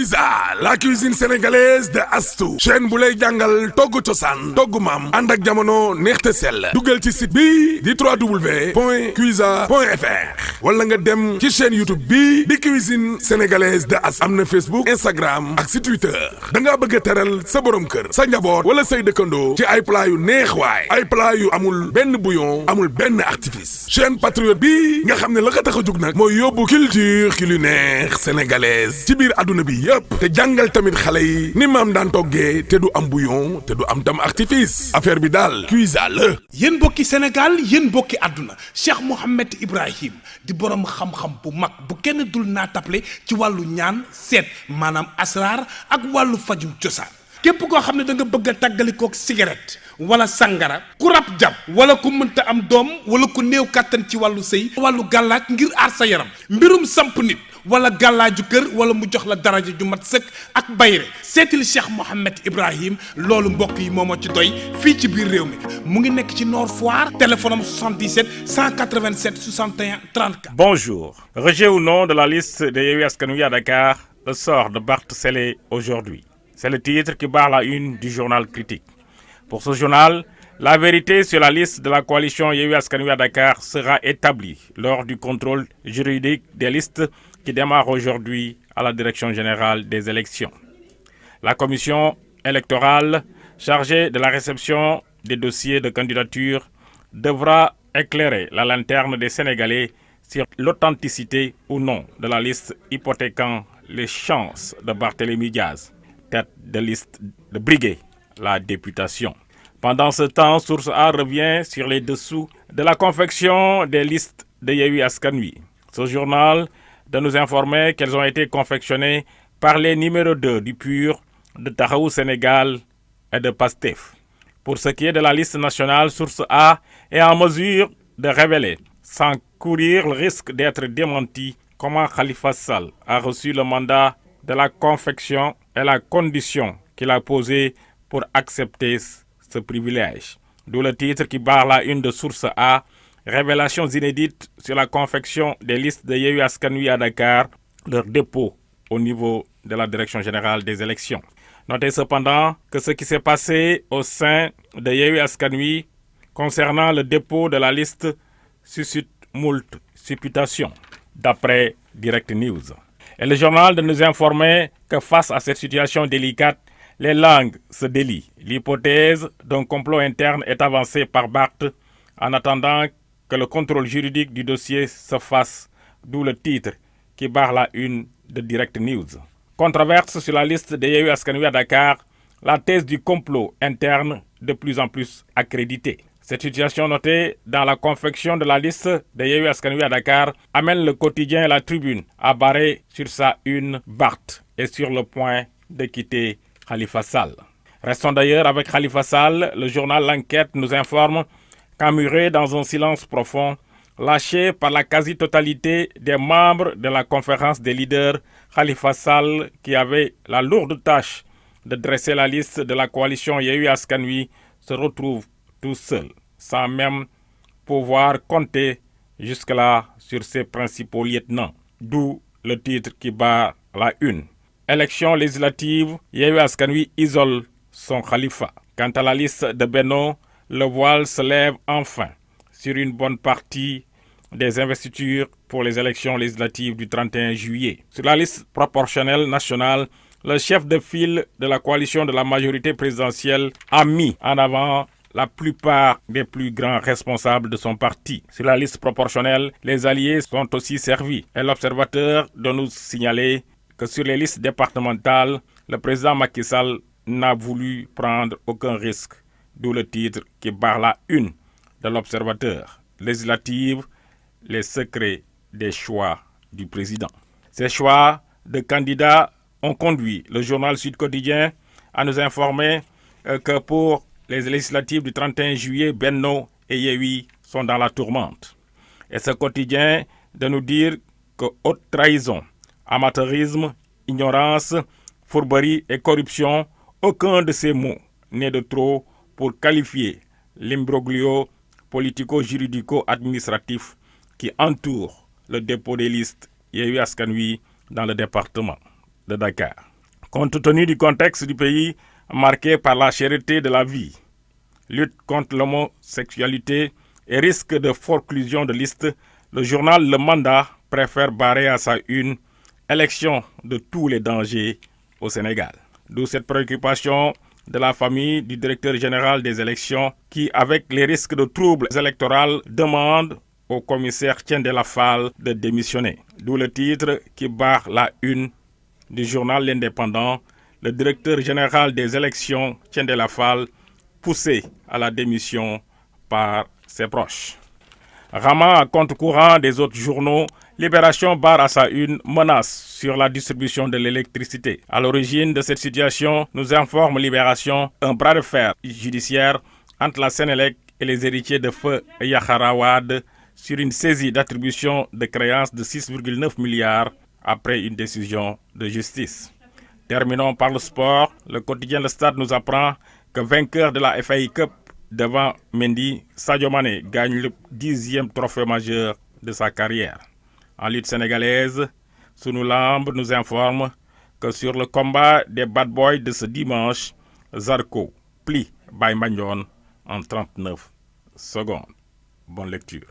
Cuisa, la cuisine sénégalaise de Astou chaîne bu lay jàngal togg cosaan togg maam ànd ak jamono neexte sell duggal ci site bi di www.cuisa.fr wala nga dem ci chaîne YouTube bi di cuisine sénégalaise de Astou am na Facebook Instagram ak si Twitter da ngaa bëgg a teral sa borom kër sa njaboot wala say dëkkandoo ci ay plat yu neex waay ay plat yu amul benn bouillon amul benn artifice chaîne patriote bi nga xam ne la ko tax a jug nag mooy yóbbu culture culinaire sénégalaise ci biir adduna bi yëpp te jàngal tamit xale yi ni maam daan toggee te du am bouillon te du am tam artifice affaire bi daal Cuisa la. yéen mbokki Sénégal yéen mbokki àdduna Cheikh Mouhamed Ibrahim di borom xam-xam bu mag bu kenn dul naa taple ci wàllu ñaan seet maanaam asraar ak wàllu fajum cosaan képp koo xam ne da nga bëgg a tàggalikook cigarette wala sangara ku rab jàpp wala ku mënta am doom wala ku néew kàttan ci wàllu sëy wàllu gàllaaj ngir aar sa yaram mbirum samp nit wala gàllaaju kër wala mu jox la daraja ju mat sëkk ak bayre seetil Cheikh Mouhamed Ibrahim loolu mbokk yi moomoo ci doy fii ci biir réew mi mu ngi nekk ci Nord Foire téléphone am 77 187 61 34. Bonjour. Rejet ou non de la liste de Yewwi Askan Wi à Dakar, le sort de Barth scellé aujourd'hui. C'est le titre qui barre la une du journal Critique. Pour ce journal, la vérité sur la liste de la coalition Yewwi Askan Wi à Dakar sera établie lors du contrôle juridique des listes qui démarre aujourd'hui à la Direction générale des élections. La commission électorale chargée de la réception des dossiers de candidature devra éclairer la lanterne des Sénégalais sur l'authenticité ou non de la liste hypothéquant les chances de Barthélémy Diaz, tête de liste de briguer la députation. Pendant ce temps, Source A revient sur les dessous de la confection des listes de Yewwi Askan Wi. Ce journal de nous informer qu'elles ont été confectionnées par les numéros 2 du PUR, de Taxawu Sénégal et de PASTEF. Pour ce qui est de la liste nationale, Source A est en mesure de révéler, sans courir le risque d'être démenti, comment Khalifa Sall a reçu le mandat de la confection et la condition qu'il a posée pour accepter ce privilège. D'où le titre qui barre la une de Source A, révélations inédites sur la confection des listes de Yewwi Askan Wi à Dakar, leur dépôt au niveau de la Direction générale des élections. Notez cependant que ce qui s'est passé au sein de Yewwi Askan Wi concernant le dépôt de la liste suscite moult supputations, d'après Direct News. Et le journal de nous informer que face à cette situation délicate, les langues se délient. L'hypothèse d'un complot interne est avancée par Barth en attendant que le contrôle juridique du dossier se fasse, d'où le titre qui barre la une de Direct News. Controverse sur la liste de Yewwi Askan Wi à Dakar, la thèse du complot interne de plus en plus accréditée. Cette situation notée dans la confection de la liste de Yewwi Askan Wi à Dakar amène le quotidien La Tribune à barrer sur sa une Barth et sur le point de quitter Khalifa Sall. Restons d'ailleurs avec Khalifa Sall. Le journal L'Enquête nous informe qu'emmuré dans un silence profond, lâché par la quasi-totalité des membres de la conférence des leaders, Khalifa Sall, qui avait la lourde tâche de dresser la liste de la coalition Yewwi Askan Wi, se retrouve tout seul, sans même pouvoir compter jusque-là sur ses principaux lieutenants. D'où le titre qui barre la une. Élection législative, Yewwi Askan Wi isole son Khalifa. Quant à la liste de Benno, le voile se lève enfin sur une bonne partie des investitures pour les élections législatives du 31 juillet. Sur la liste proportionnelle nationale, le chef de file de la coalition de la majorité présidentielle a mis en avant la plupart des plus grands responsables de son parti. Sur la liste proportionnelle, les alliés sont aussi servis. Et l'observateur doit nous signaler que sur les listes départementales, le président Macky Sall n'a voulu prendre aucun risque. D'où le titre qui barre la une de l'observateur. Législative, les secrets des choix du président. Ces choix de candidats ont conduit le journal Sud Quotidien à nous informer que pour les législatives du 31 juillet, Benno et Yewwi sont dans la tourmente. Et ce quotidien de nous dire que haute trahison, amateurisme, ignorance, fourberie et corruption, aucun de ces mots n'est de trop pour qualifier l'imbroglio politico-juridico-administratif qui entoure le dépôt des listes Yewwi Askan Wi dans le département de Dakar. Compte tenu du contexte du pays marqué par la cherté de la vie, lutte contre l'homosexualité et risque de forclusion de liste, le journal Le Mandat préfère barrer à sa une élection de tous les dangers au Sénégal. D'où cette préoccupation de la famille du directeur général des élections qui, avec les risques de troubles électoraux, demande au commissaire Thiendella Fall de démissionner. D'où le titre qui barre la une du journal L'Indépendant, le directeur général des élections Thiendella Fall poussé à la démission par ses proches. Ramant à compte courant des autres journaux, Libération barre à sa une menace sur la distribution de l'électricité. À l'origine de cette situation, nous informe Libération, un bras de fer judiciaire entre la Sénélec et les héritiers de feu Yakhara Wade sur une saisie d'attribution de créances de 6,9 milliards après une décision de justice. Terminons par le sport. Le quotidien Le Stade nous apprend que vainqueur de la FA Cup devant Mendy, Sadio Mané gagne le 10e trophée majeur de sa carrière. En lutte sénégalaise, Sunu Lamb nous informe que sur le combat des Bad Boys de ce dimanche, Zarko plie Baye Mandione en 39 secondes. Bonne lecture.